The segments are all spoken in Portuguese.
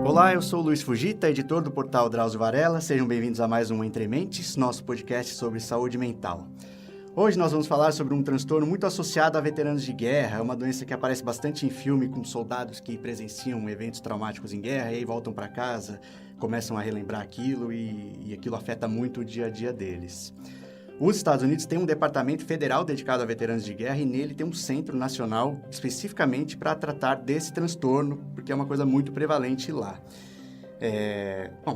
Olá, eu sou o Luiz Fujita, editor do portal Drauzio Varela. Sejam bem-vindos a mais um Entre Mentes, nosso podcast sobre saúde mental. Hoje nós vamos falar sobre um transtorno muito associado a veteranos de guerra, uma doença que aparece bastante em filme com soldados que presenciam eventos traumáticos em guerra e aí voltam para casa, começam a relembrar aquilo e aquilo afeta muito o dia a dia deles. Os Estados Unidos têm um departamento federal dedicado a veteranos de guerra e nele tem um centro nacional especificamente para tratar desse transtorno, porque é uma coisa muito prevalente lá.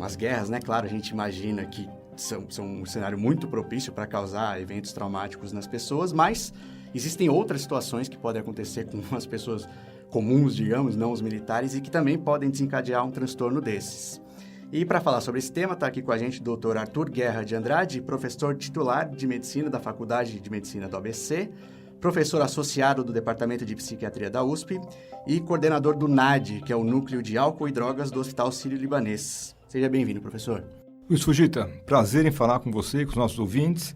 As guerras, né? Claro, a gente imagina que são um cenário muito propício para causar eventos traumáticos nas pessoas, mas existem outras situações que podem acontecer com as pessoas comuns, digamos, não os militares, e que também podem desencadear um transtorno desses. E para falar sobre esse tema, está aqui com a gente o Dr. Arthur Guerra de Andrade, professor titular de Medicina da Faculdade de Medicina do ABC, professor associado do Departamento de Psiquiatria da USP e coordenador do NAD, que é o Núcleo de Álcool e Drogas do Hospital Sírio-Libanês. Seja bem-vindo, professor. Luiz Fujita, prazer em falar com você e com os nossos ouvintes.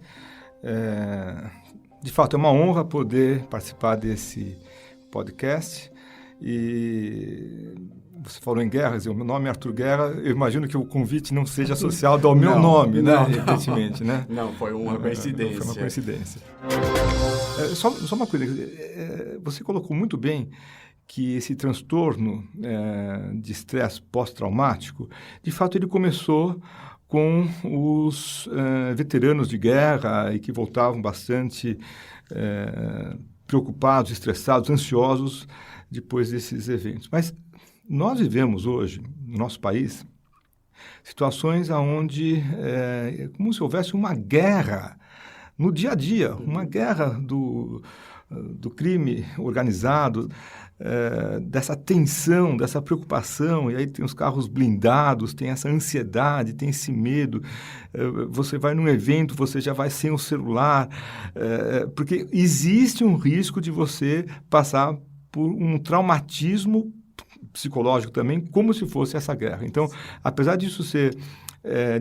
De fato, é uma honra poder participar desse podcast. E você falou em guerras, o meu nome é Arthur Guerra, eu imagino que o convite não seja associado ao meu nome, né? Evidentemente, né? Não, foi uma coincidência. Foi uma coincidência. Só uma coisa, você colocou muito bem que esse transtorno de estresse pós-traumático, de fato, ele começou com os veteranos de guerra e que voltavam bastante preocupados, estressados, ansiosos depois desses eventos. Mas nós vivemos hoje, no nosso país, situações onde é como se houvesse uma guerra no dia a dia, uma guerra do crime organizado, dessa tensão, dessa preocupação, e aí tem os carros blindados, tem essa ansiedade, tem esse medo, você vai num evento, você já vai sem o celular, porque existe um risco de você passar por um traumatismo psicológico também, como se fosse essa guerra. Então, apesar disso ser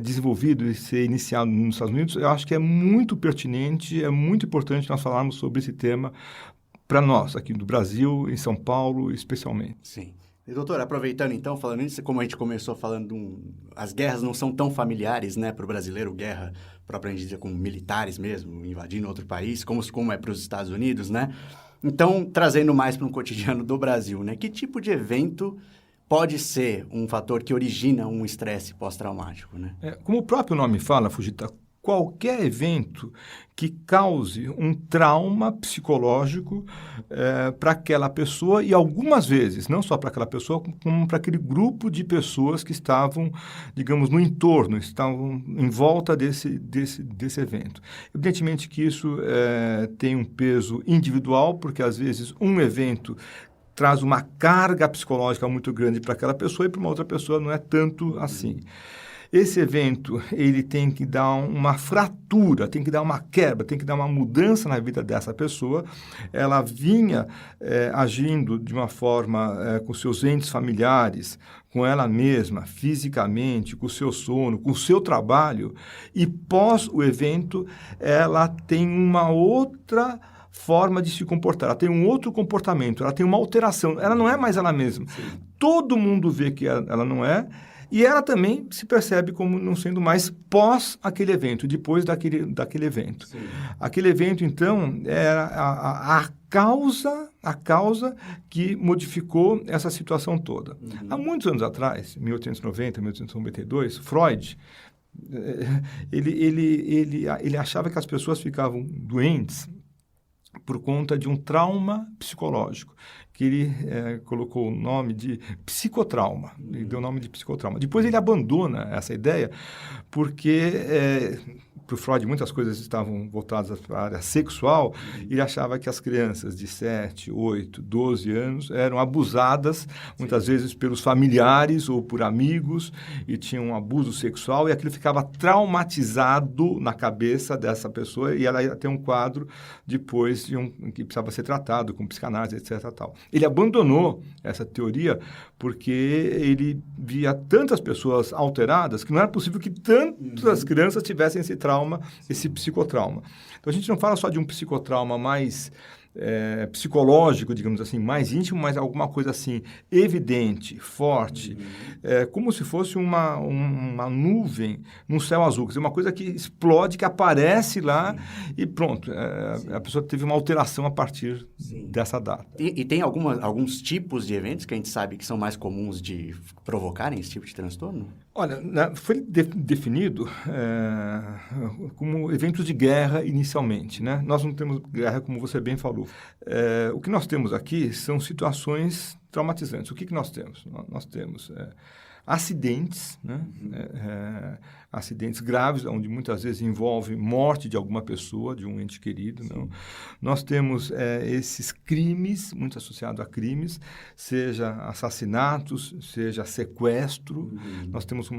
desenvolvido e ser iniciado nos Estados Unidos, eu acho que é muito pertinente, é muito importante nós falarmos sobre esse tema para nós, aqui do Brasil, em São Paulo, especialmente. Sim. E, doutor, aproveitando então, falando isso, como a gente começou falando, as guerras não são tão familiares, né, para o brasileiro, guerra propriamente dita com militares mesmo, invadindo outro país, como é para os Estados Unidos, né? Então, trazendo mais para um cotidiano do Brasil, né? Que tipo de evento pode ser um fator que origina um estresse pós-traumático, né? Como o próprio nome fala, Fujita, qualquer evento que cause um trauma psicológico para aquela pessoa e algumas vezes, não só para aquela pessoa, como para aquele grupo de pessoas que estavam, digamos, no entorno, estavam em volta desse evento. Evidentemente que isso tem um peso individual, porque às vezes um evento traz uma carga psicológica muito grande para aquela pessoa e para uma outra pessoa não é tanto assim. Esse evento, ele tem que dar uma fratura, tem que dar uma quebra, tem que dar uma mudança na vida dessa pessoa. Ela vinha agindo de uma forma com seus entes familiares, com ela mesma, fisicamente, com o seu sono, com o seu trabalho, e pós o evento, ela tem uma outra forma de se comportar, ela tem um outro comportamento, ela tem uma alteração, ela não é mais ela mesma. Sim. Todo mundo vê que ela não é, e ela também se percebe como não sendo mais pós aquele evento, depois daquele evento. Sim. Aquele evento, então, era a causa que modificou essa situação toda. Uhum. Há muitos anos atrás, 1890, 1892, Freud, ele achava que as pessoas ficavam doentes por conta de um trauma psicológico, que ele colocou o nome de psicotrauma, ele deu o nome de psicotrauma. Depois ele abandona essa ideia, porque para o Freud muitas coisas estavam voltadas para a área sexual, e ele achava que as crianças de 7, 8, 12 anos eram abusadas, muitas vezes pelos familiares ou por amigos, e tinham um abuso sexual, e aquilo ficava traumatizado na cabeça dessa pessoa, e ela ia ter um quadro depois que precisava ser tratado com psicanálise, etc. Tal. Ele abandonou essa teoria porque ele via tantas pessoas alteradas que não era possível que tantas crianças tivessem esse trauma, esse psicotrauma. Então, a gente não fala só de um psicotrauma mais psicológico, digamos assim, mais íntimo, mas alguma coisa assim evidente, forte, como se fosse uma nuvem num céu azul, quer dizer, uma coisa que explode, que aparece lá e pronto, a pessoa teve uma alteração a partir dessa data. E tem alguns tipos de eventos que a gente sabe que são mais comuns de provocarem esse tipo de transtorno? Olha, foi definido como eventos de guerra inicialmente, né? Nós não temos guerra, como você bem falou. O que nós temos aqui são situações traumatizantes. O que nós temos? Nós temos acidentes, né? Acidentes graves, onde muitas vezes envolve morte de alguma pessoa, de um ente querido. Não? Nós temos esses crimes, muito associados a crimes, seja assassinatos, seja sequestro. Nós temos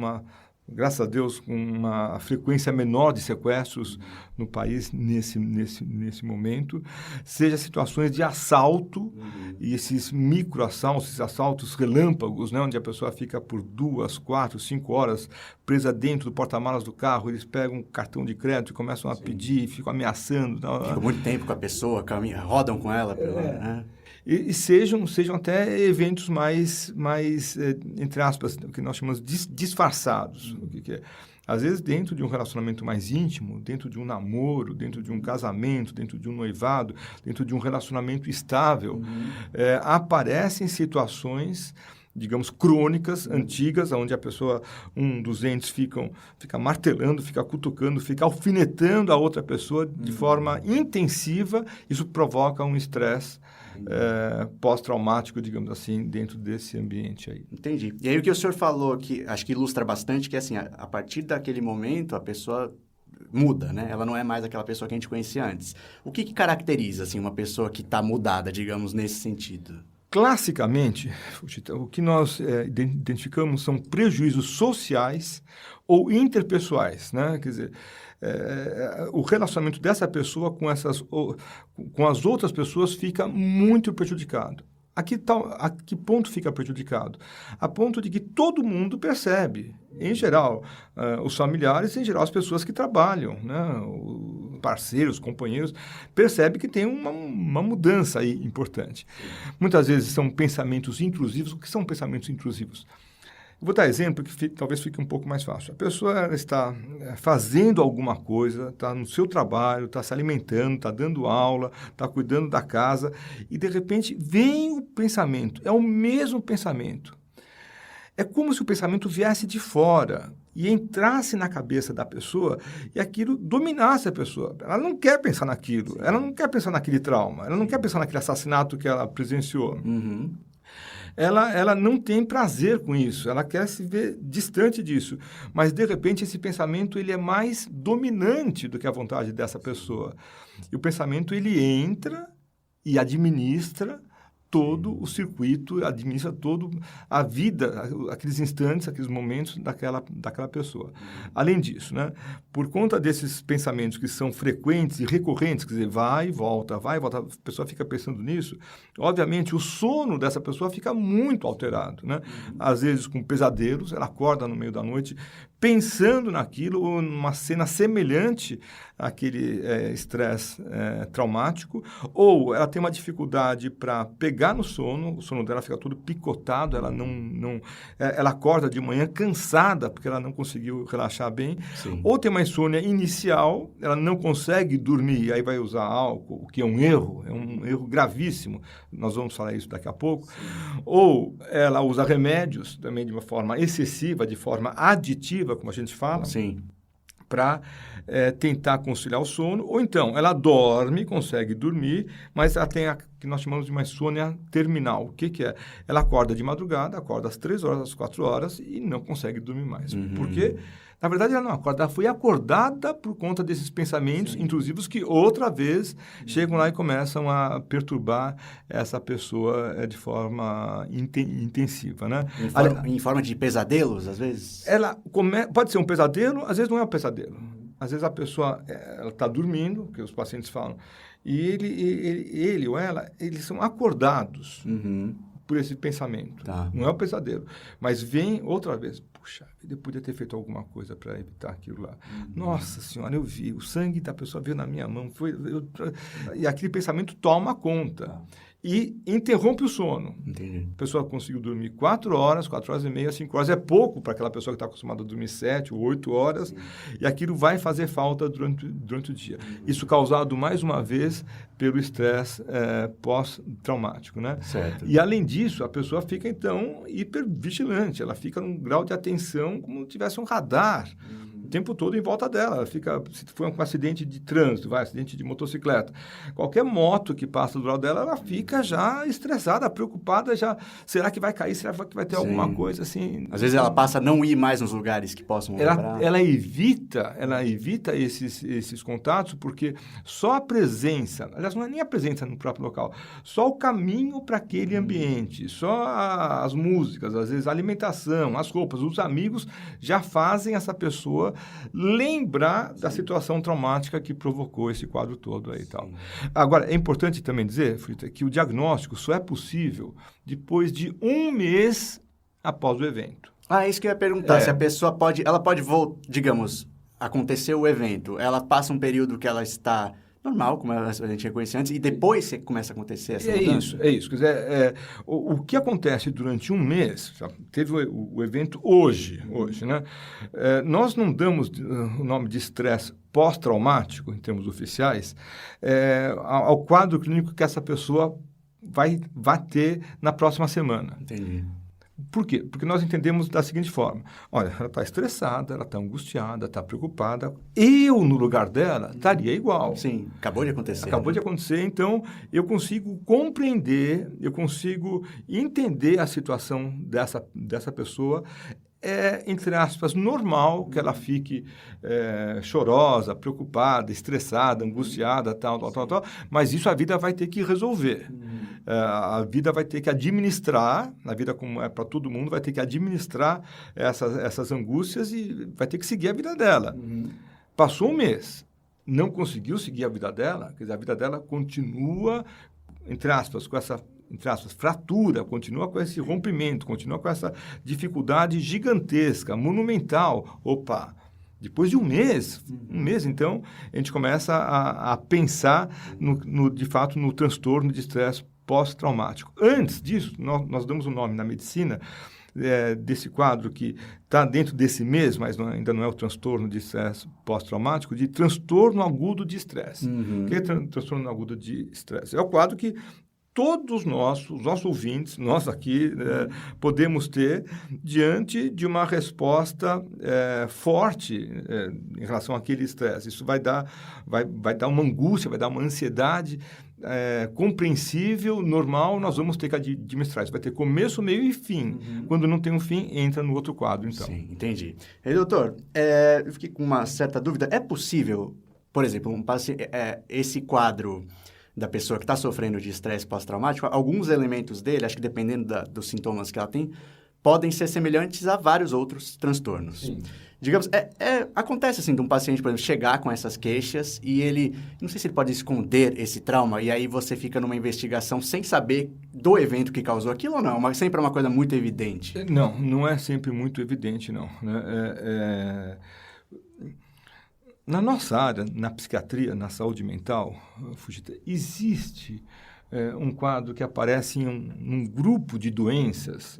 graças a Deus, uma frequência menor de sequestros no país nesse momento, seja situações de assalto e esses microassaltos, esses assaltos relâmpagos, né, onde a pessoa fica por 2, 4, 5 horas presa dentro do porta-malas do carro, eles pegam um cartão de crédito e começam a pedir, ficam ameaçando. Ficam muito tempo com a pessoa, rodam com ela. Né? E sejam até eventos mais entre aspas, o que nós chamamos de disfarçados. O que é? Às vezes, dentro de um relacionamento mais íntimo, dentro de um namoro, dentro de um casamento, dentro de um noivado, dentro de um relacionamento estável, aparecem situações, digamos, crônicas, antigas, onde a pessoa, um dos entes fica martelando, fica cutucando, fica alfinetando a outra pessoa de forma intensiva. Isso provoca um estresse pós-traumático, digamos assim, dentro desse ambiente aí. Entendi. E aí o que o senhor falou, que acho que ilustra bastante, que assim, a partir daquele momento a pessoa muda, né? Ela não é mais aquela pessoa que a gente conhecia antes. O que caracteriza, assim, uma pessoa que está mudada, digamos, nesse sentido? Classicamente, o que nós identificamos são prejuízos sociais ou interpessoais, né? Quer dizer, o relacionamento dessa pessoa com as outras pessoas fica muito prejudicado. A que ponto fica prejudicado? A ponto de que todo mundo percebe, em geral, os familiares, em geral, as pessoas que trabalham, né? Os parceiros, companheiros, percebem que tem uma mudança aí importante. Muitas vezes são pensamentos intrusivos. O que são pensamentos intrusivos? Eu vou dar exemplo que talvez fique um pouco mais fácil. A pessoa está fazendo alguma coisa, está no seu trabalho, está se alimentando, está dando aula, está cuidando da casa e, de repente, vem o pensamento. É o mesmo pensamento. É como se o pensamento viesse de fora e entrasse na cabeça da pessoa e aquilo dominasse a pessoa. Ela não quer pensar naquilo, ela não quer pensar naquele trauma, ela não quer pensar naquele assassinato que ela presenciou. Ela não tem prazer com isso, ela quer se ver distante disso. Mas, de repente, esse pensamento ele é mais dominante do que a vontade dessa pessoa. E o pensamento ele entra e administra todo o circuito, administra toda a vida, aqueles instantes, aqueles momentos daquela pessoa. Além disso, né, por conta desses pensamentos que são frequentes e recorrentes, quer dizer, vai e volta, a pessoa fica pensando nisso, obviamente o sono dessa pessoa fica muito alterado, né? Às vezes com pesadelos, ela acorda no meio da noite pensando naquilo, ou numa cena semelhante àquele estresse traumático, ou ela tem uma dificuldade para pegar no sono, o sono dela fica todo picotado, ela ela acorda de manhã cansada, porque ela não conseguiu relaxar bem, Sim. Ou tem uma insônia inicial, ela não consegue dormir, aí vai usar álcool, o que é um erro gravíssimo, nós vamos falar isso daqui a pouco, ou ela usa remédios também de uma forma excessiva, de forma aditiva, como a gente fala, para tentar conciliar o sono, ou então ela dorme, consegue dormir, mas ela tem a que nós chamamos de uma insônia terminal. O que é? Ela acorda de madrugada, acorda às 3 horas, às 4 horas e não consegue dormir mais. Por quê? Na verdade, ela não acorda, ela foi acordada por conta desses pensamentos intrusivos que outra vez chegam lá e começam a perturbar essa pessoa de forma intensiva, né? Em forma de pesadelos, às vezes? Pode ser um pesadelo, às vezes não é um pesadelo. Às vezes a pessoa está dormindo, que os pacientes falam, e ele ou ela, eles são acordados por esse pensamento. Tá. Não é um pesadelo. Mas vem outra vez. Puxa, eu podia ter feito alguma coisa para evitar aquilo lá. Nossa Senhora, eu vi. O sangue da pessoa veio na minha mão. E aquele pensamento toma conta. E interrompe o sono. Entendi. A pessoa conseguiu dormir 4 horas e meia, 5 horas. É pouco para aquela pessoa que está acostumada a dormir 7 ou 8 horas. E aquilo vai fazer falta durante o dia. Isso causado, mais uma vez, pelo estresse pós-traumático, né? Certo. E, além disso, a pessoa fica, então, hipervigilante. Ela fica num grau de atenção como se tivesse um radar o tempo todo em volta dela. Ela fica, se for um acidente de trânsito, acidente de motocicleta, qualquer moto que passa do lado dela, ela fica já estressada, preocupada, já, será que vai cair? Será que vai ter alguma coisa assim? Às vezes ela passa a não ir mais nos lugares que possam lembrar. Ela evita esses contatos, porque só a presença, aliás, não é nem a presença no próprio local, só o caminho para aquele ambiente, só as músicas, às vezes a alimentação, as roupas, os amigos já fazem essa pessoa lembrar da situação traumática que provocou esse quadro todo aí e tal. Agora, é importante também dizer, Frita, que o diagnóstico só é possível depois de 1 mês após o evento. Isso que eu ia perguntar, se a pessoa ela pode digamos, aconteceu o evento, ela passa um período que ela está normal, como a gente reconhecia antes, e depois você começa a acontecer essa mudança? É isso. Quer dizer, o que acontece durante 1 mês, teve o evento hoje, né? Nós não damos o nome de estresse pós-traumático, em termos oficiais, ao quadro clínico que essa pessoa vai ter na próxima semana. Entendi. Por quê? Porque nós entendemos da seguinte forma. Olha, ela está estressada, ela está angustiada, está preocupada. Eu, no lugar dela, estaria igual. Sim, acabou de acontecer. Acabou de acontecer, então eu consigo compreender, eu consigo entender a situação dessa pessoa. Entre aspas, normal que ela fique chorosa, preocupada, estressada, angustiada, tal, mas isso a vida vai ter que resolver. A vida vai ter que administrar, a vida como é para todo mundo, vai ter que administrar essas angústias e vai ter que seguir a vida dela. Passou 1 mês, não conseguiu seguir a vida dela, quer dizer, a vida dela continua, entre aspas, com essa fratura, continua com esse rompimento, continua com essa dificuldade gigantesca, monumental. Opa, depois de 1 mês, então, a gente começa a pensar, de fato, no transtorno de estresse pós-traumático. Antes disso, nós damos um nome na medicina desse quadro que está dentro desse mês, mas ainda não é o transtorno de estresse pós-traumático, de transtorno agudo de estresse. O que é transtorno agudo de estresse? É o quadro que todos nós, os nossos ouvintes, nós aqui, podemos ter diante de uma resposta forte em relação àquele estresse. Isso vai dar uma angústia, vai dar uma ansiedade compreensível, normal, nós vamos ter que administrar. Isso vai ter começo, meio e fim. Quando não tem um fim, entra no outro quadro, então. Sim, entendi. E, doutor, eu fiquei com uma certa dúvida. É possível, por exemplo, esse quadro da pessoa que está sofrendo de estresse pós-traumático, alguns elementos dele, acho que dependendo dos sintomas que ela tem, podem ser semelhantes a vários outros transtornos. Sim. Digamos, acontece assim de um paciente, por exemplo, chegar com essas queixas e ele, não sei se ele pode esconder esse trauma e aí você fica numa investigação sem saber do evento que causou aquilo ou não, mas sempre é uma coisa muito evidente. Não é sempre muito evidente, não. Né? Na nossa área, na psiquiatria, na saúde mental, Fujita, existe um quadro que aparece num grupo de doenças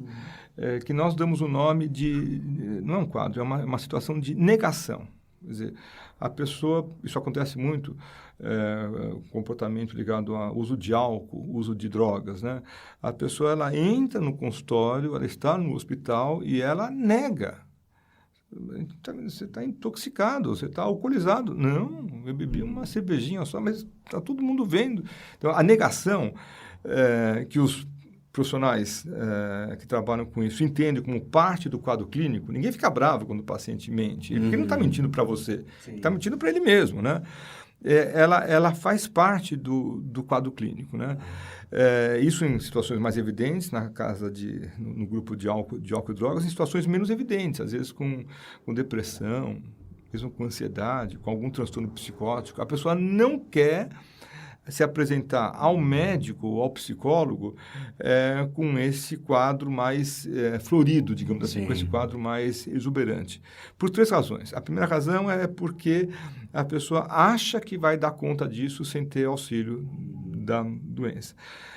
que nós damos o nome de... Não é um quadro, é uma situação de negação. Quer dizer, a pessoa... Isso acontece muito, comportamento ligado ao uso de álcool, uso de drogas, né? A pessoa, ela entra no consultório, ela está no hospital e ela nega. Você está intoxicado, você está alcoolizado. Não, eu bebi uma cervejinha só, mas está todo mundo vendo. Então, a negação que os profissionais que trabalham com isso entendem como parte do quadro clínico, ninguém fica bravo quando o paciente mente, porque ele não está mentindo para você, está mentindo para ele mesmo, né? Ela faz parte do quadro clínico, né? Isso em situações mais evidentes, no grupo de álcool e drogas, em situações menos evidentes, às vezes com depressão, mesmo com ansiedade, com algum transtorno psicótico. A pessoa não quer se apresentar ao médico ou ao psicólogo com esse quadro mais florido, digamos assim, com esse quadro mais exuberante. Por 3 razões. A primeira razão é porque a pessoa acha que vai dar conta disso sem ter auxílio da doença.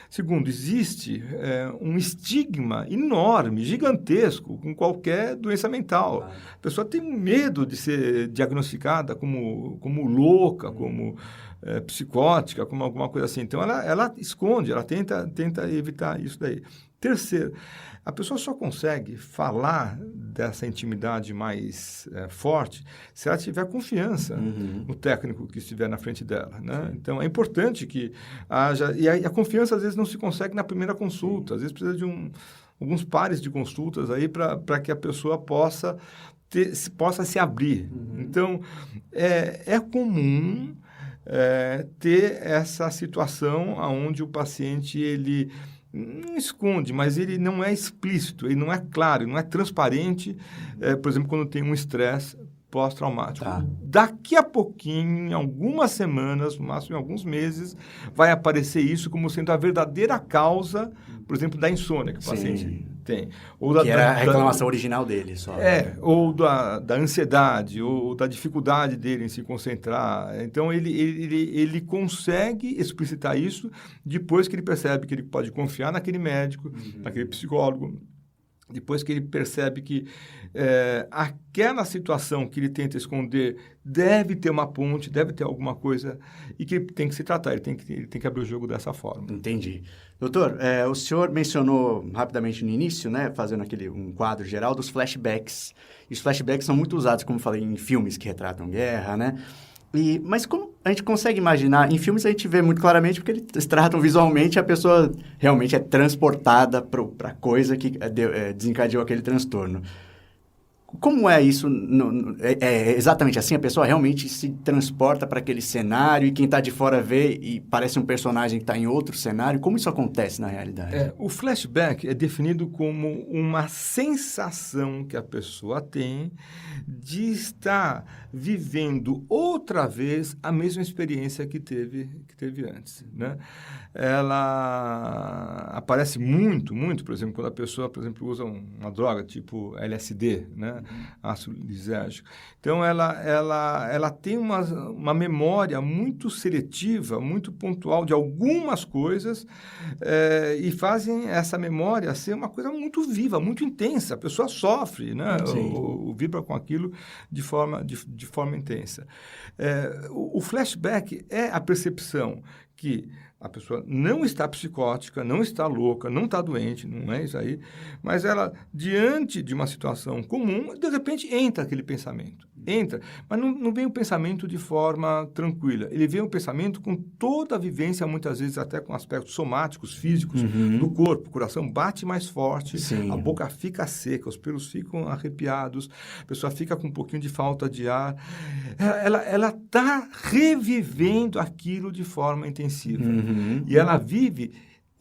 Segundo, existe um estigma enorme, gigantesco, com qualquer doença mental. A pessoa tem medo de ser diagnosticada como louca, como psicótica, como alguma coisa assim. Então, ela esconde, ela tenta evitar isso daí. Terceiro, a pessoa só consegue falar dessa intimidade mais forte se ela tiver confiança no técnico que estiver na frente dela, né? Então, é importante que haja... E a confiança, às vezes, não se consegue na primeira consulta. Às vezes, precisa de alguns pares de consultas aí para que a pessoa possa se abrir. Então, é comum ter essa situação onde o paciente, ele não esconde, mas ele não é explícito, ele não é claro, ele não é transparente, por exemplo, quando tem um estresse pós-traumático. Daqui a pouquinho, em algumas semanas, no máximo em alguns meses, vai aparecer isso como sendo a verdadeira causa, por exemplo, da insônia que o paciente tem. Ou que era a reclamação original dele. Só. Ou da ansiedade, ou da dificuldade dele em se concentrar. Então, ele consegue explicitar isso depois que ele percebe que ele pode confiar naquele médico, naquele psicólogo, depois que ele percebe que aquela situação que ele tenta esconder deve ter uma ponte, deve ter alguma coisa e que ele tem que se tratar, ele tem que abrir o jogo dessa forma. Entendi. Doutor, o senhor mencionou rapidamente no início, né, fazendo um quadro geral dos flashbacks. E os flashbacks são muito usados, como eu falei, em filmes que retratam guerra, né? Mas como a gente consegue imaginar, em filmes a gente vê muito claramente porque eles tratam visualmente, a pessoa realmente é transportada para a coisa que desencadeou aquele transtorno. Como é isso? É exatamente assim? A pessoa realmente se transporta para aquele cenário e quem está de fora vê e parece um personagem que está em outro cenário? Como isso acontece na realidade? O flashback é definido como uma sensação que a pessoa tem de estar vivendo outra vez a mesma experiência que teve antes, né? Ela aparece muito, por exemplo, quando a pessoa, por exemplo, usa uma droga tipo LSD, né? Ácido lisérgico. Então, ela tem uma memória muito seletiva, muito pontual de algumas coisas e fazem essa memória ser uma coisa muito viva, muito intensa. A pessoa sofre, né? Ou vibra com aquilo de forma intensa. O flashback é a percepção que a pessoa não está psicótica, não está louca, não está doente, não é isso aí, mas ela, diante de uma situação comum, de repente entra aquele pensamento. Entra, mas não vem o pensamento de forma tranquila. Ele vem o pensamento com toda a vivência, muitas vezes até com aspectos somáticos, físicos do corpo. O coração bate mais forte, a boca fica seca, os pelos ficam arrepiados, a pessoa fica com um pouquinho de falta de ar. Ela está revivendo aquilo de forma intensiva. E ela vive,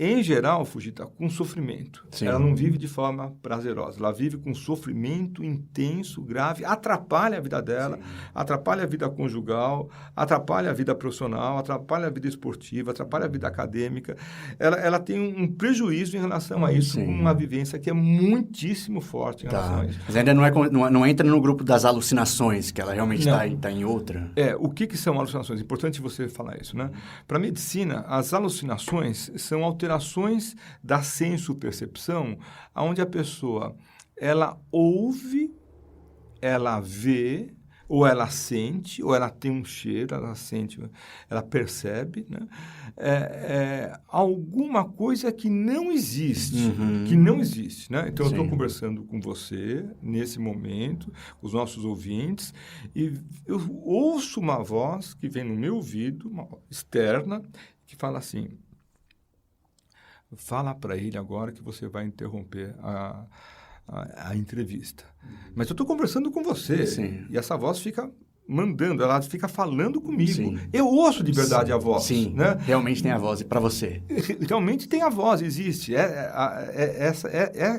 em geral, Fujita, com sofrimento. Ela não vive de forma prazerosa. Ela vive com sofrimento intenso, grave, atrapalha a vida dela, atrapalha a vida conjugal, atrapalha a vida profissional, atrapalha a vida esportiva, atrapalha a vida acadêmica. Ela tem um prejuízo em relação a isso, com uma vivência que é muitíssimo forte em relação a isso. Mas ainda não entra no grupo das alucinações, que ela realmente está em outra. O que são alucinações? É importante você falar isso, né? Para a medicina, as alucinações são alterações da senso-percepção, onde a pessoa, ela ouve, ela vê, ou ela sente, ou ela tem um cheiro, ela sente, ela percebe, né? Alguma coisa que não existe, né? Então, eu estou conversando com você, nesse momento, com os nossos ouvintes, e eu ouço uma voz que vem no meu ouvido, uma voz externa, que fala assim: fala para ele agora que você vai interromper a entrevista. Mas eu estou conversando com você e essa voz fica mandando, ela fica falando comigo. Sim. Eu ouço de verdade a voz. Sim, né? Realmente tem a voz para você. Realmente tem a voz, existe.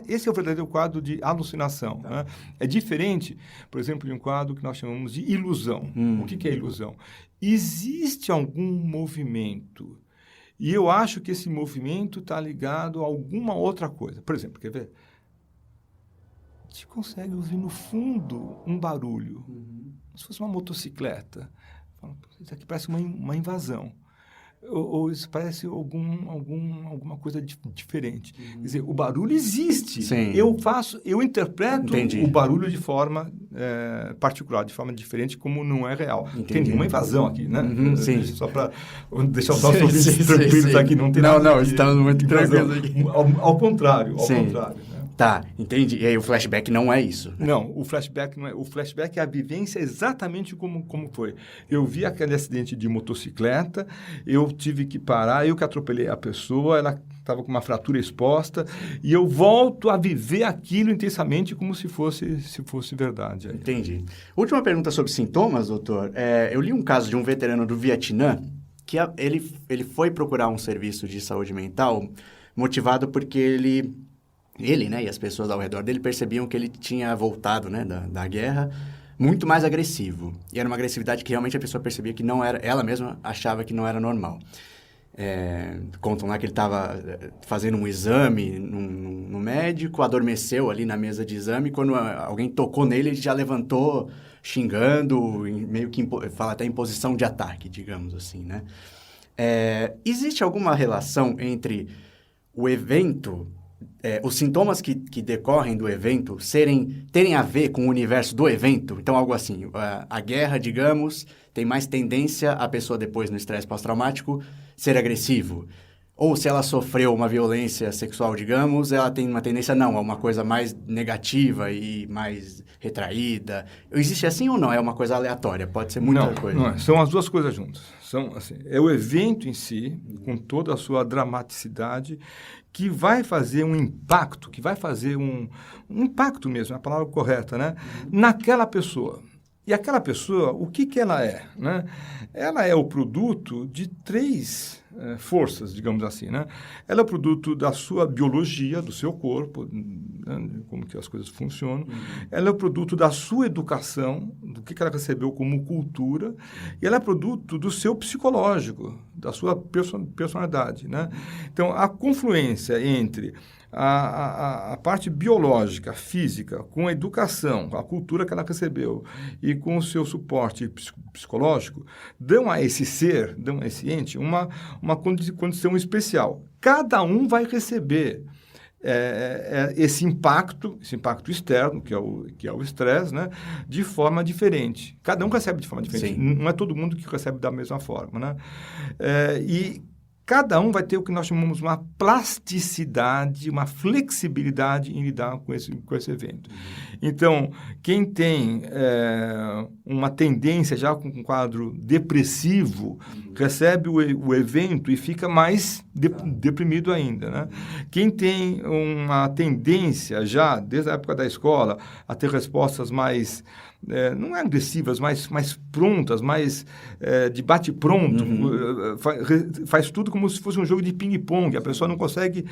Esse é o verdadeiro quadro de alucinação. Né? É diferente, por exemplo, de um quadro que nós chamamos de ilusão. O que é ilusão? Existe algum movimento, e eu acho que esse movimento está ligado a alguma outra coisa. Por exemplo, quer ver? A gente consegue ouvir no fundo um barulho, como se fosse uma motocicleta. Isso aqui parece uma invasão. Ou isso parece alguma coisa diferente. Quer dizer, o barulho existe. Sim. Eu interpreto Entendi. o barulho de forma particular, de forma diferente, como não é real. Entendi. Tem nenhuma invasão aqui, né? Sim. Só para deixar os nossos ouvintes tranquilos aqui. Não, tem nada não, estamos muito tranquilos aqui. Ao contrário, Sim. né? Tá, entendi. E aí o flashback não é isso. Não, o flashback não é. O flashback é a vivência exatamente como foi. Eu vi aquele acidente de motocicleta, eu tive que parar, eu que atropelei a pessoa, ela estava com uma fratura exposta, e eu volto a viver aquilo intensamente como se fosse verdade. Aí. Entendi. Última pergunta sobre sintomas, doutor. Eu li um caso de um veterano do Vietnã que ele foi procurar um serviço de saúde mental motivado porque ele, né, e as pessoas ao redor dele percebiam que ele tinha voltado, né, da guerra muito mais agressivo. E era uma agressividade que realmente a pessoa percebia que não era, ela mesma achava que não era normal. Contam lá que ele estava fazendo um exame no médico, adormeceu ali na mesa de exame, quando alguém tocou nele, ele já levantou xingando, meio que fala até em posição de ataque, digamos assim, né? Existe alguma relação entre o evento, os sintomas que decorrem do evento terem a ver com o universo do evento? Então, algo assim, a guerra, digamos, tem mais tendência a pessoa depois no estresse pós-traumático ser agressivo. Ou se ela sofreu uma violência sexual, digamos, ela tem uma tendência, não, a uma coisa mais negativa e mais retraída. Existe assim ou não? É uma coisa aleatória? Pode ser muita coisa. Não, são as duas coisas juntas. É o evento em si, com toda a sua dramaticidade, que vai fazer um impacto, que vai fazer um impacto mesmo, é a palavra correta, né? Naquela pessoa. E aquela pessoa, o que ela é? Né? Ela é o produto de três forças, digamos assim. Né? Ela é o produto da sua biologia, do seu corpo, né? Como que as coisas funcionam. Ela é o produto da sua educação, do que ela recebeu como cultura. E ela é produto do seu psicológico, da sua personalidade. Né? Então, a confluência entre a parte biológica, física, com a educação, a cultura que ela recebeu e com o seu suporte psicológico, dão a esse ser, dão a esse ente uma condição especial. Cada um vai receber esse impacto externo, que é o estresse, né, de forma diferente. Cada um recebe de forma diferente. Sim. Não é todo mundo que recebe da mesma forma. Né? E cada um vai ter o que nós chamamos uma plasticidade, uma flexibilidade em lidar com esse evento. Então, quem tem uma tendência já com um quadro depressivo, recebe o evento e fica mais deprimido ainda. Né? Quem tem uma tendência já, desde a época da escola, a ter respostas mais... não é agressivas, mas mais prontas, mais de bate-pronto, faz tudo como se fosse um jogo de ping-pong, a pessoa não consegue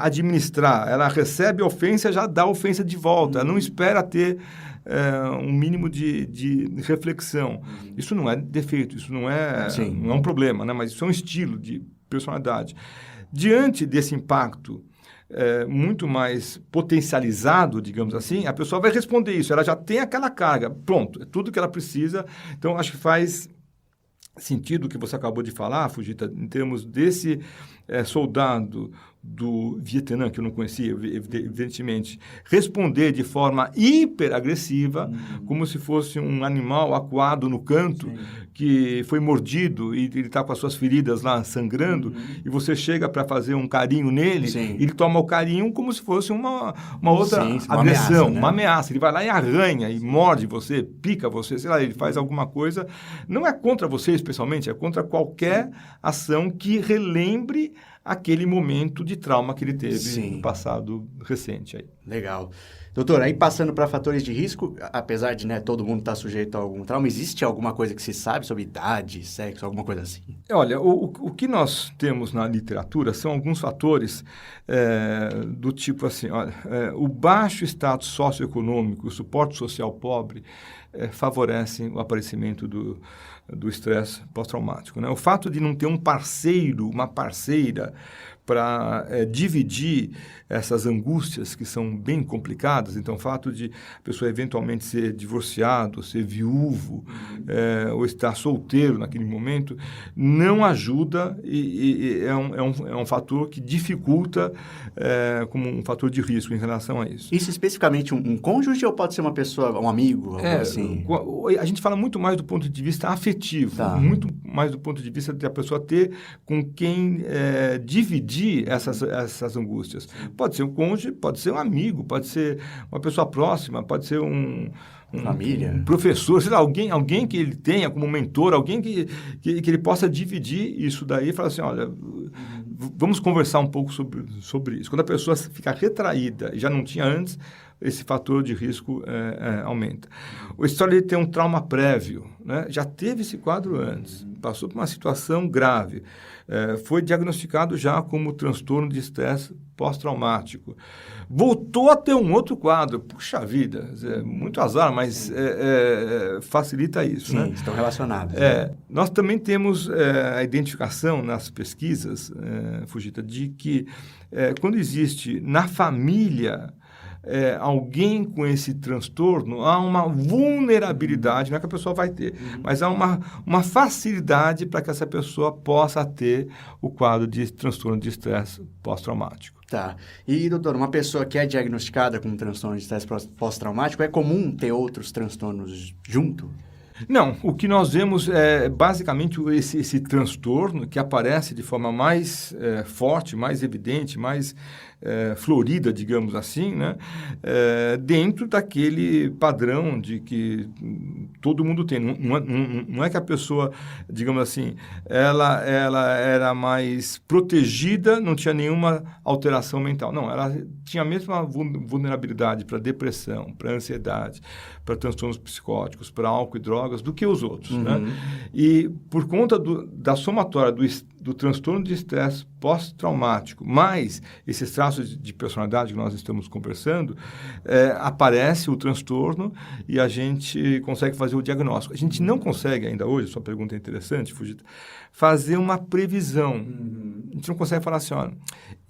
administrar, ela recebe a ofensa, já dá a ofensa de volta, ela não espera ter um mínimo de reflexão. Isso não é defeito, isso não é um problema, né? Mas isso é um estilo de personalidade. Diante desse impacto muito mais potencializado, digamos assim, a pessoa vai responder isso. Ela já tem aquela carga. Pronto, é tudo que ela precisa. Então, acho que faz sentido o que você acabou de falar, Fujita, em termos desse soldado do Vietnã, que eu não conhecia, evidentemente, responder de forma hiperagressiva, como se fosse um animal acuado no canto, que foi mordido e ele está com as suas feridas lá sangrando, e você chega para fazer um carinho nele, e ele toma o carinho como se fosse uma outra agressão, ameaça, né? Uma ameaça. Ele vai lá e arranha, e morde você, pica você, sei lá, ele faz alguma coisa. Não é contra você especialmente, é contra qualquer ação que relembre aquele momento de trauma que ele teve Sim. no passado recente. Aí. Legal. Doutor, aí passando para fatores de risco, apesar de todo mundo estar sujeito a algum trauma, existe alguma coisa que se sabe sobre idade, sexo, alguma coisa assim? Olha, o que nós temos na literatura são alguns fatores do tipo assim, olha, o baixo status socioeconômico, o suporte social pobre, favorecem o aparecimento do estresse pós-traumático. Né? O fato de não ter um parceiro, uma parceira para dividir essas angústias que são bem complicadas. Então, o fato de a pessoa eventualmente ser divorciado, ser viúvo, ou estar solteiro naquele momento, não ajuda e é um fator que dificulta como um fator de risco em relação a isso. Isso especificamente um cônjuge ou pode ser uma pessoa, um amigo, algo assim? A gente fala muito mais do ponto de vista afetivo, muito mais do ponto de vista de a pessoa ter com quem dividir essas angústias. Pode ser um cônjuge, pode ser um amigo, pode ser uma pessoa próxima, pode ser família, um professor, sei lá, alguém que ele tenha como mentor, alguém que ele possa dividir isso daí e falar assim, olha, vamos conversar um pouco sobre isso. Quando a pessoa fica retraída e já não tinha antes, esse fator de risco aumenta. A história de ter um trauma prévio, né? Já teve esse quadro antes, passou por uma situação grave, foi diagnosticado já como transtorno de estresse pós-traumático. Voltou a ter um outro quadro. Puxa vida, muito azar, mas facilita isso. Sim, né? Estão relacionados. Nós também temos a identificação nas pesquisas, Fujita, de que quando existe na família alguém com esse transtorno, há uma vulnerabilidade, não é que a pessoa vai ter, mas há uma facilidade para que essa pessoa possa ter o quadro de transtorno de estresse pós-traumático. Tá. E, doutor, uma pessoa que é diagnosticada com um transtorno de estresse pós-traumático, é comum ter outros transtornos junto? Não, o que nós vemos é basicamente esse transtorno que aparece de forma mais forte, mais evidente, mais florida, digamos assim, né? Dentro daquele padrão de que todo mundo tem. Não é que a pessoa, digamos assim, ela era mais protegida, não tinha nenhuma alteração mental. Não, ela tinha a mesma vulnerabilidade para depressão, para ansiedade, para transtornos psicóticos, para álcool e drogas, do que os outros. Né? E por conta da somatória do transtorno de estresse pós-traumático, mais esses traços de personalidade que nós estamos conversando, aparece o transtorno e a gente consegue fazer o diagnóstico. A gente não consegue ainda hoje, sua pergunta é interessante, Fujita, fazer uma previsão. A gente não consegue falar assim, olha,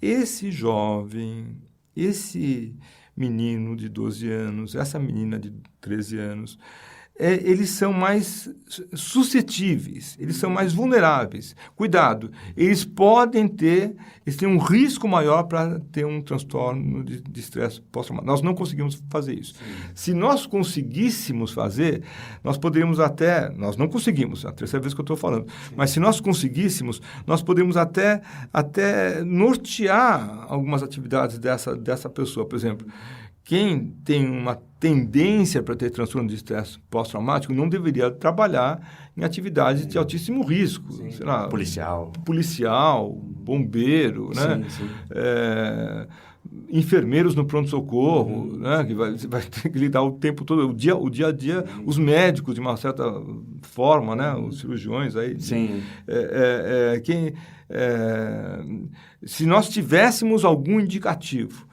esse jovem, esse menino de 12 anos, essa menina de 13 anos, eles são mais suscetíveis, eles são mais vulneráveis. Cuidado, eles têm um risco maior para ter um transtorno de estresse pós-traumático. Nós não conseguimos fazer isso. Sim. Se nós conseguíssemos fazer, nós poderíamos nós não conseguimos, é a terceira vez que eu estou falando, mas se nós conseguíssemos, nós poderíamos até nortear algumas atividades dessa pessoa. Por exemplo, quem tem uma tendência para ter transtorno de estresse pós-traumático não deveria trabalhar em atividades de altíssimo risco. Sei lá, policial, bombeiro, né? Enfermeiros no pronto-socorro, né? Que vai ter que lidar o tempo todo, o dia a dia, os médicos, de uma certa forma, né? Os cirurgiões aí. Se nós tivéssemos algum indicativo,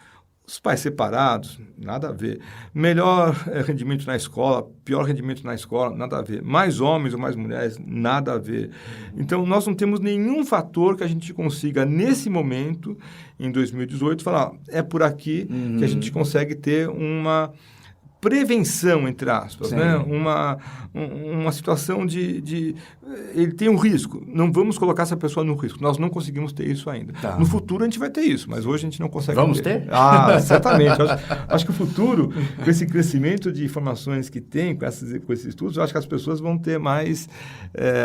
os pais separados, nada a ver. Melhor rendimento na escola, pior rendimento na escola, nada a ver. Mais homens ou mais mulheres, nada a ver. Então, nós não temos nenhum fator que a gente consiga, nesse momento, em 2018, falar, é por aqui que a gente consegue ter uma prevenção, entre aspas, né? Uma situação de ele tem um risco, não vamos colocar essa pessoa no risco, nós não conseguimos ter isso ainda. Tá. No futuro a gente vai ter isso, mas hoje a gente não consegue ter. Certamente. Acho que o futuro, com esse crescimento de informações que tem, com esses estudos, eu acho que as pessoas vão ter mais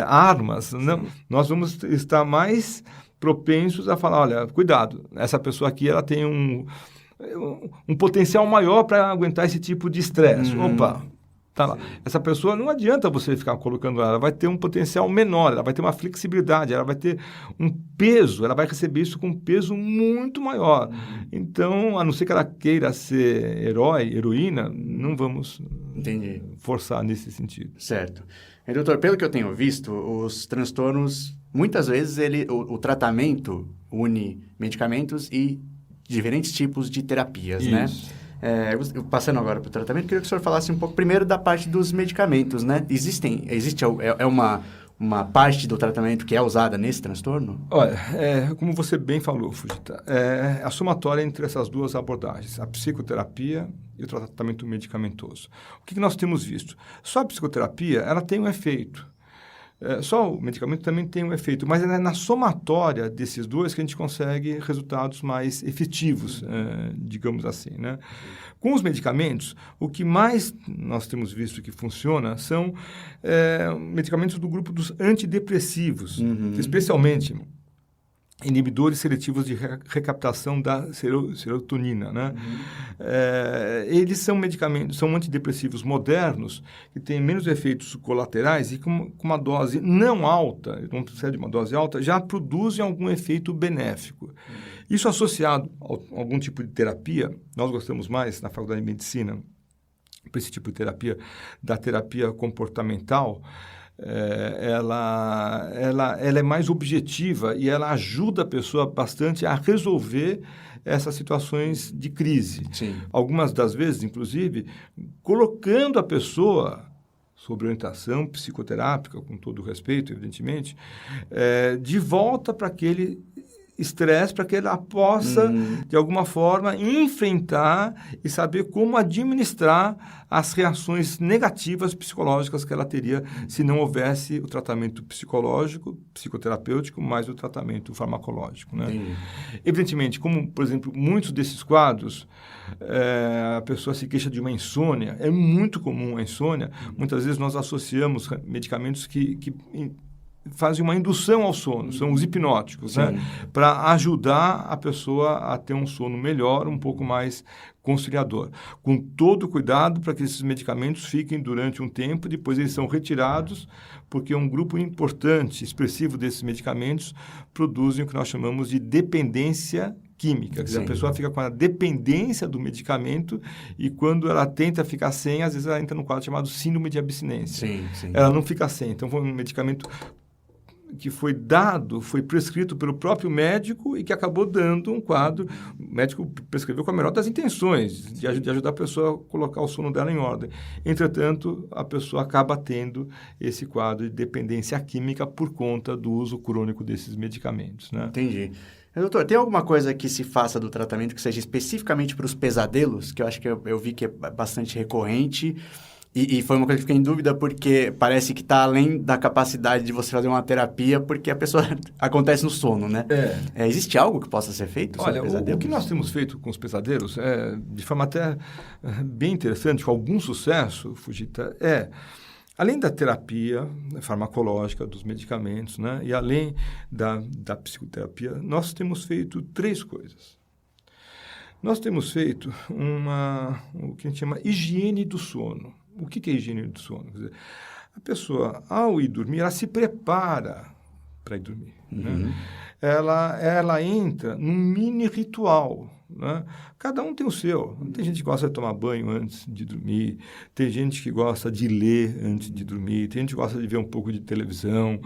armas. Não? Nós vamos estar mais propensos a falar, olha, cuidado, essa pessoa aqui ela tem um potencial maior para aguentar esse tipo de estresse. Opa, Tá lá. Essa pessoa, não adianta você ficar colocando ela vai ter um potencial menor, ela vai ter uma flexibilidade, ela vai ter um peso, ela vai receber isso com um peso muito maior. Então, a não ser que ela queira ser herói, heroína, não vamos forçar nesse sentido. Certo. E, doutor, pelo que eu tenho visto, os transtornos, muitas vezes o tratamento une medicamentos e diferentes tipos de terapias, Isso. né? Passando agora para o tratamento, queria que o senhor falasse um pouco primeiro da parte dos medicamentos, né? Existe uma parte do tratamento que é usada nesse transtorno? Olha, como você bem falou, Fujita, a somatória entre essas duas abordagens, a psicoterapia e o tratamento medicamentoso. O que nós temos visto? Só a psicoterapia, ela tem um efeito. Só o medicamento também tem um efeito, mas é na somatória desses dois que a gente consegue resultados mais efetivos, digamos assim, né? Com os medicamentos, o que mais nós temos visto que funciona são medicamentos do grupo dos antidepressivos, especialmente inibidores seletivos de recaptação da serotonina, né? Eles são medicamentos, são antidepressivos modernos que têm menos efeitos colaterais e com uma dose não alta, não precisa de uma dose alta, já produzem algum efeito benéfico. Isso associado a algum tipo de terapia, nós gostamos mais na Faculdade de Medicina, para esse tipo de terapia, da terapia comportamental. Ela é mais objetiva e ela ajuda a pessoa bastante a resolver essas situações de crise. Sim. Algumas das vezes, inclusive, colocando a pessoa sob orientação psicoterápica, com todo o respeito, evidentemente, de volta para aquele estresse, para que ela possa, de alguma forma, enfrentar e saber como administrar as reações negativas psicológicas que ela teria se não houvesse o tratamento psicológico, psicoterapêutico, mais o tratamento farmacológico, né? Evidentemente, como, por exemplo, muitos desses quadros, a pessoa se queixa de uma insônia, é muito comum a insônia, muitas vezes nós associamos medicamentos que fazem uma indução ao sono, são os hipnóticos, né? Para ajudar a pessoa a ter um sono melhor, um pouco mais conciliador. Com todo cuidado para que esses medicamentos fiquem durante um tempo, depois eles são retirados, porque um grupo importante, expressivo desses medicamentos, produzem o que nós chamamos de dependência química. Quer dizer, a pessoa fica com a dependência do medicamento e quando ela tenta ficar sem, às vezes ela entra num quadro chamado síndrome de abstinência. Ela não fica sem. Então, foi um medicamento que foi prescrito pelo próprio médico e que acabou dando um quadro. O médico prescreveu com a melhor das intenções, de ajudar a pessoa a colocar o sono dela em ordem. Entretanto, a pessoa acaba tendo esse quadro de dependência química por conta do uso crônico desses medicamentos, né? Entendi. Doutor, tem alguma coisa que se faça do tratamento que seja especificamente para os pesadelos? Que eu acho que eu vi que é bastante recorrente. E foi uma coisa que eu fiquei em dúvida, porque parece que está além da capacidade de você fazer uma terapia, porque a pessoa acontece no sono, né? Existe algo que possa ser feito sobre pesadelos? O que nós temos feito com os pesadelos, de forma até bem interessante, com algum sucesso, Fujita, além da terapia farmacológica, dos medicamentos, né? E além da psicoterapia, nós temos feito 3 coisas. Nós temos feito o que a gente chama higiene do sono. O que é higiene do sono? Quer dizer, a pessoa, ao ir dormir, ela se prepara para ir dormir. Né? Ela entra num mini ritual. Né? Cada um tem o seu. Tem gente que gosta de tomar banho antes de dormir, tem gente que gosta de ler antes de dormir, tem gente que gosta de ver um pouco de televisão,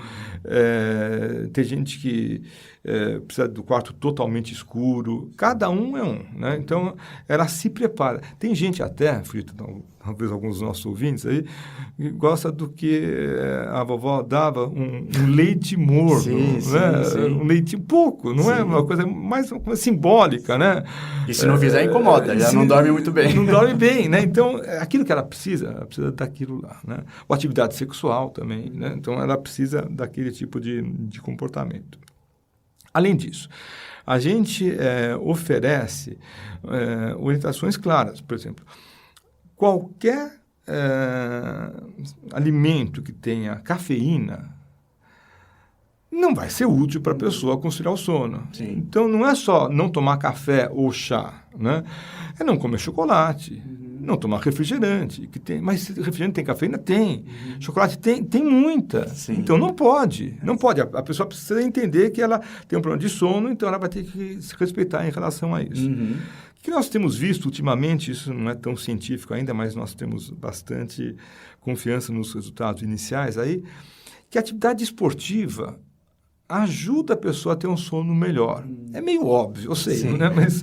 tem gente que precisa do quarto totalmente escuro. Cada um é um. Né? Então, ela se prepara. Tem gente até, Frito, talvez alguns dos nossos ouvintes aí, que gosta do que a vovó dava, um leite morno, né? Um leite pouco, não é uma coisa mais uma coisa simbólica, né? E se não fizer, incomoda, já não dorme muito bem. Não dorme bem, né? Então, aquilo que ela precisa daquilo lá, né? Ou atividade sexual também, né? Então, ela precisa daquele tipo de comportamento. Além disso, a gente oferece orientações claras. Por exemplo, qualquer alimento que tenha cafeína não vai ser útil para a pessoa conciliar o sono. Então, não é só não tomar café ou chá, né? É não comer chocolate, não tomar refrigerante. Mas refrigerante tem cafeína? Tem. Chocolate tem muita. Sim. Então não pode. Não pode. A pessoa precisa entender que ela tem um problema de sono, então ela vai ter que se respeitar em relação a isso. O que nós temos visto ultimamente, isso não é tão científico ainda, mas nós temos bastante confiança nos resultados iniciais aí, que a atividade esportiva ajuda a pessoa a ter um sono melhor. É meio óbvio, eu sei, né? Mas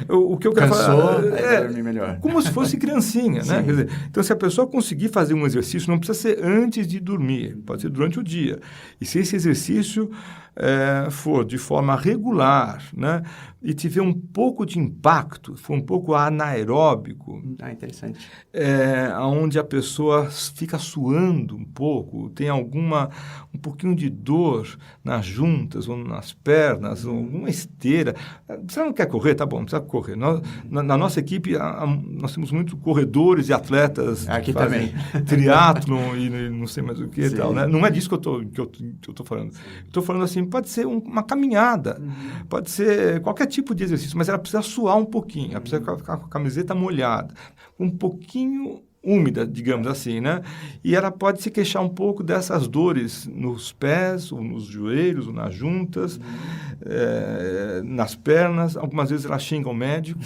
o que eu quero falar dormir melhor. Como se fosse criancinha, né? Quer dizer, então, se a pessoa conseguir fazer um exercício, não precisa ser antes de dormir, pode ser durante o dia. E se esse exercício for de forma regular, né? E tiver um pouco de impacto, for um pouco anaeróbico, interessante. Onde a pessoa fica suando um pouco, tem um pouquinho de dor nas juntas ou nas pernas, ou alguma esteira. Você não quer correr? Tá bom, não precisa correr. Na nossa equipe, nós temos muitos corredores e atletas aqui que fazem triatlon e não sei mais o que e tal, né? Não é disso que eu tô falando. Estou falando assim, pode ser uma caminhada, pode ser qualquer tipo de exercício, mas ela precisa suar um pouquinho, ela precisa ficar com a camiseta molhada, um pouquinho úmida, digamos assim, né? E ela pode se queixar um pouco dessas dores nos pés, ou nos joelhos, ou nas juntas, nas pernas. Algumas vezes ela xinga o médico.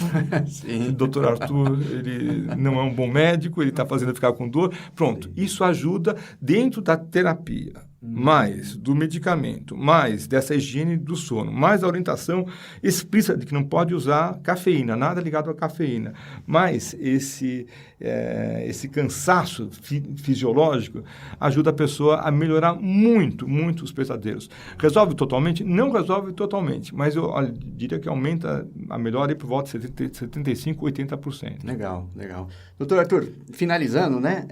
O doutor Arthur, ele não é um bom médico, ele está fazendo ficar com dor. Pronto, isso ajuda dentro da terapia. Mais do medicamento, mais dessa higiene do sono, mais da orientação explícita de que não pode usar cafeína, nada ligado à cafeína, mais esse cansaço fisiológico ajuda a pessoa a melhorar muito, muito os pesadelos. Resolve totalmente? Não resolve totalmente, mas eu diria que aumenta a melhora por volta de 75%, 80%. Legal. Doutor Arthur, finalizando, né?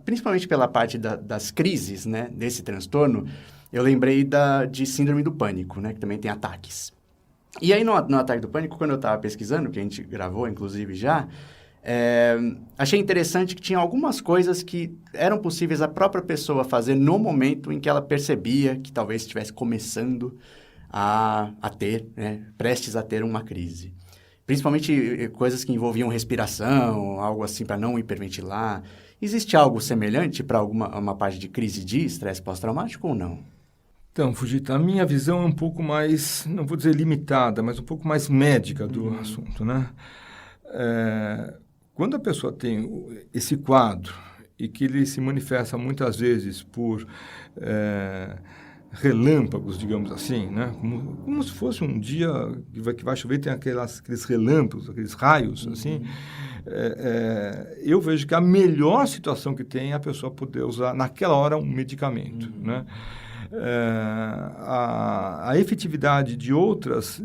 Principalmente pela parte das crises, né, desse transtorno, eu lembrei de síndrome do pânico, né, que também tem ataques. E aí, no ataque do pânico, quando eu estava pesquisando, que a gente gravou, inclusive, já, achei interessante que tinha algumas coisas que eram possíveis a própria pessoa fazer no momento em que ela percebia que talvez estivesse começando a ter, né, prestes a ter uma crise. Principalmente coisas que envolviam respiração, algo assim para não hiperventilar. Existe algo semelhante para uma parte de crise de estresse pós-traumático ou não? Então, Fujita, a minha visão é um pouco mais, não vou dizer limitada, mas um pouco mais médica do assunto, né? Quando a pessoa tem esse quadro e que ele se manifesta muitas vezes por relâmpagos, digamos assim, né? Como se fosse um dia que vai chover, tem aqueles relâmpagos, aqueles raios, assim. Eu vejo que a melhor situação que tem é a pessoa poder usar naquela hora um medicamento, né? A efetividade de outras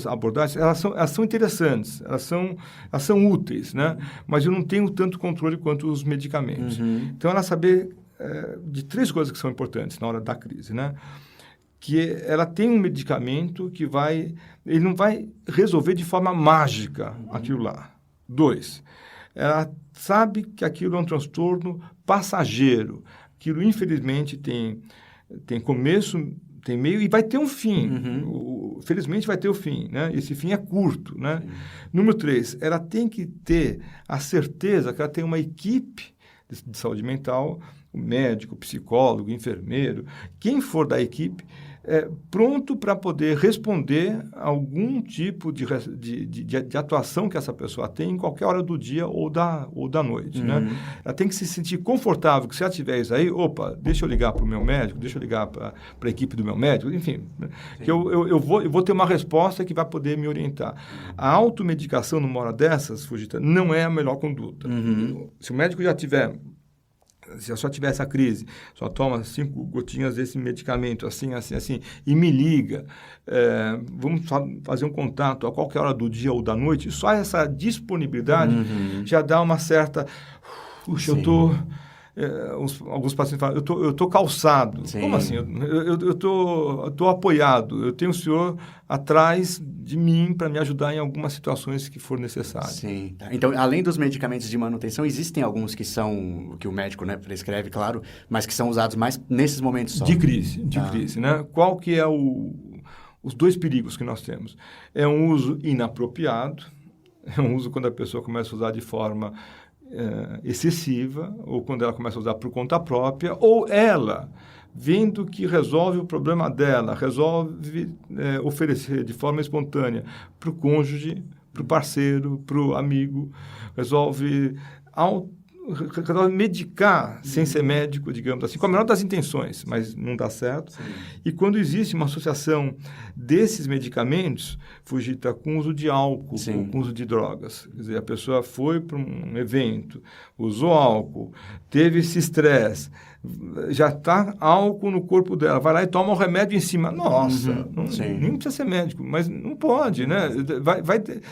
abordagens, elas são interessantes, elas são úteis, né? Mas eu não tenho tanto controle quanto os medicamentos. Então, ela saber de 3 coisas que são importantes na hora da crise, né? Que ela tem um medicamento que ele não vai resolver de forma mágica aquilo lá. 2, ela sabe que aquilo é um transtorno passageiro, aquilo infelizmente tem começo, tem meio e vai ter um fim. Felizmente vai ter o fim, né? Esse fim é curto, né? Número 3, ela tem que ter a certeza que ela tem uma equipe de saúde mental, o médico, o psicólogo, o enfermeiro, quem for da equipe, pronto para poder responder a algum tipo de atuação que essa pessoa tem em qualquer hora do dia ou da noite, né? Ela tem que se sentir confortável, que se ela tiver isso aí, deixa eu ligar para o meu médico, deixa eu ligar para a equipe do meu médico, enfim, que eu vou ter uma resposta que vai poder me orientar. A automedicação numa hora dessas, Fujita, não é a melhor conduta. Se o médico se a só tiver essa crise, só toma 5 gotinhas desse medicamento, assim, e me liga, vamos fazer um contato a qualquer hora do dia ou da noite, só essa disponibilidade já dá uma certa... Puxa, eu estou... alguns pacientes falam, eu estou calçado. Sim. Como assim? Eu estou apoiado. Eu tenho o senhor atrás de mim para me ajudar em algumas situações que for necessário. Sim. Então, além dos medicamentos de manutenção, existem alguns que o médico, né, prescreve, claro, mas que são usados mais nesses momentos só. De crise, né? Qual que é os 2 perigos que nós temos? É um uso inapropriado, é um uso quando a pessoa começa a usar de forma excessiva, ou quando ela começa a usar por conta própria, ou ela, vendo que resolve o problema dela, resolve oferecer de forma espontânea para o cônjuge, para o parceiro, para o amigo, resolve medicar sem ser médico, digamos assim, com a melhor das intenções, mas não dá certo. Sim. E quando existe uma associação desses medicamentos, Fujita, com o uso de álcool, ou com o uso de drogas. Quer dizer, a pessoa foi para um evento, usou álcool, teve esse estresse, já está álcool no corpo dela, vai lá e toma um remédio em cima. Nossa, nem precisa ser médico, mas não pode, né? Vai ter,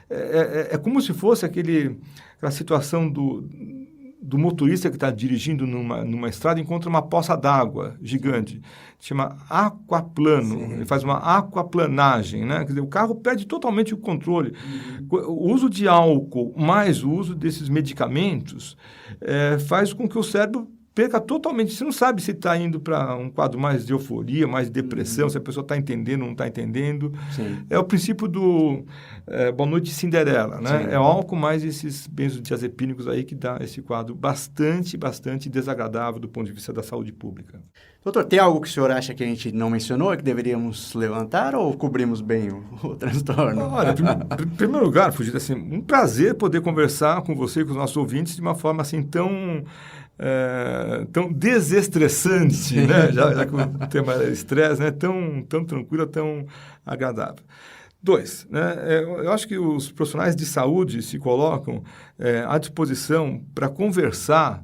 é como se fosse aquela situação do motorista que está dirigindo numa estrada e encontra uma poça d'água gigante. Chama aquaplano. Sim. Ele faz uma aquaplanagem, né? Quer dizer, o carro perde totalmente o controle. O uso de álcool mais o uso desses medicamentos faz com que o cérebro perca totalmente. Você não sabe se está indo para um quadro mais de euforia, mais de depressão, se a pessoa está entendendo ou não está entendendo. Sim. É o princípio do Boa Noite Cinderela, né? Sim. É o álcool mais esses benzodiazepínicos aí que dá esse quadro bastante desagradável do ponto de vista da saúde pública. Doutor, tem algo que o senhor acha que a gente não mencionou e que deveríamos levantar ou cobrimos bem o transtorno? Olha, em primeiro lugar, Fujita, assim, um prazer poder conversar com você e com os nossos ouvintes de uma forma assim tão desestressante, né? já que o tema é estresse, né? tão tranquila, tão agradável. 2, né? Eu acho que os profissionais de saúde se colocam à disposição para conversar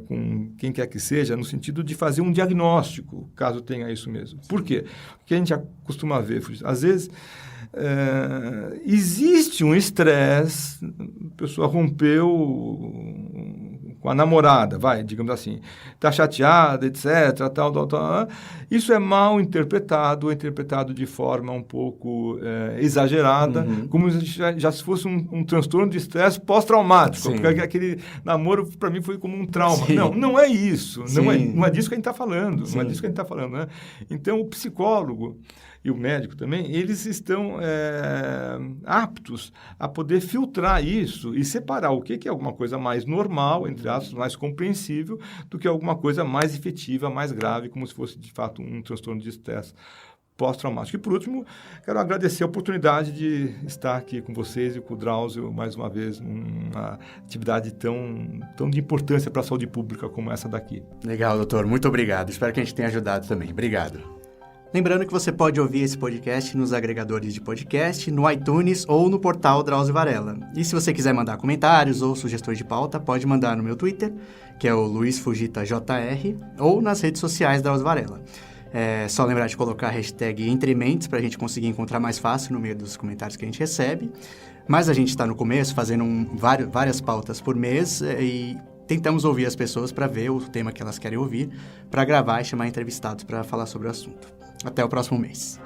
com quem quer que seja, no sentido de fazer um diagnóstico, caso tenha isso mesmo. Por quê? Porque a gente já costuma ver, às vezes, existe um estresse, a pessoa rompeu com a namorada, digamos assim, está chateada, etc., tal. Isso é mal interpretado, interpretado de forma um pouco exagerada, como já se fosse um transtorno de estresse pós-traumático, porque aquele namoro, para mim, foi como um trauma. Sim. Não é isso, não é disso que a gente está falando, não é disso que a gente está falando, né? Então, o psicólogo e o médico também, eles estão aptos a poder filtrar isso e separar o que é alguma coisa mais normal, entre aspas, mais compreensível, do que alguma coisa mais efetiva, mais grave, como se fosse, de fato, um transtorno de estresse pós-traumático. E, por último, quero agradecer a oportunidade de estar aqui com vocês e com o Drauzio, mais uma vez, numa atividade tão de importância para a saúde pública como essa daqui. Legal, doutor. Muito obrigado. Espero que a gente tenha ajudado também. Obrigado. Lembrando que você pode ouvir esse podcast nos agregadores de podcast, no iTunes ou no portal Drauzio Varela. E se você quiser mandar comentários ou sugestões de pauta, pode mandar no meu Twitter, que é o Luiz Fujita JR, ou nas redes sociais Drauzio Varela. É só lembrar de colocar a hashtag Entrementes para a gente conseguir encontrar mais fácil no meio dos comentários que a gente recebe. Mas a gente está no começo, fazendo várias pautas por mês e tentamos ouvir as pessoas para ver o tema que elas querem ouvir, para gravar e chamar entrevistados para falar sobre o assunto. Até o próximo mês.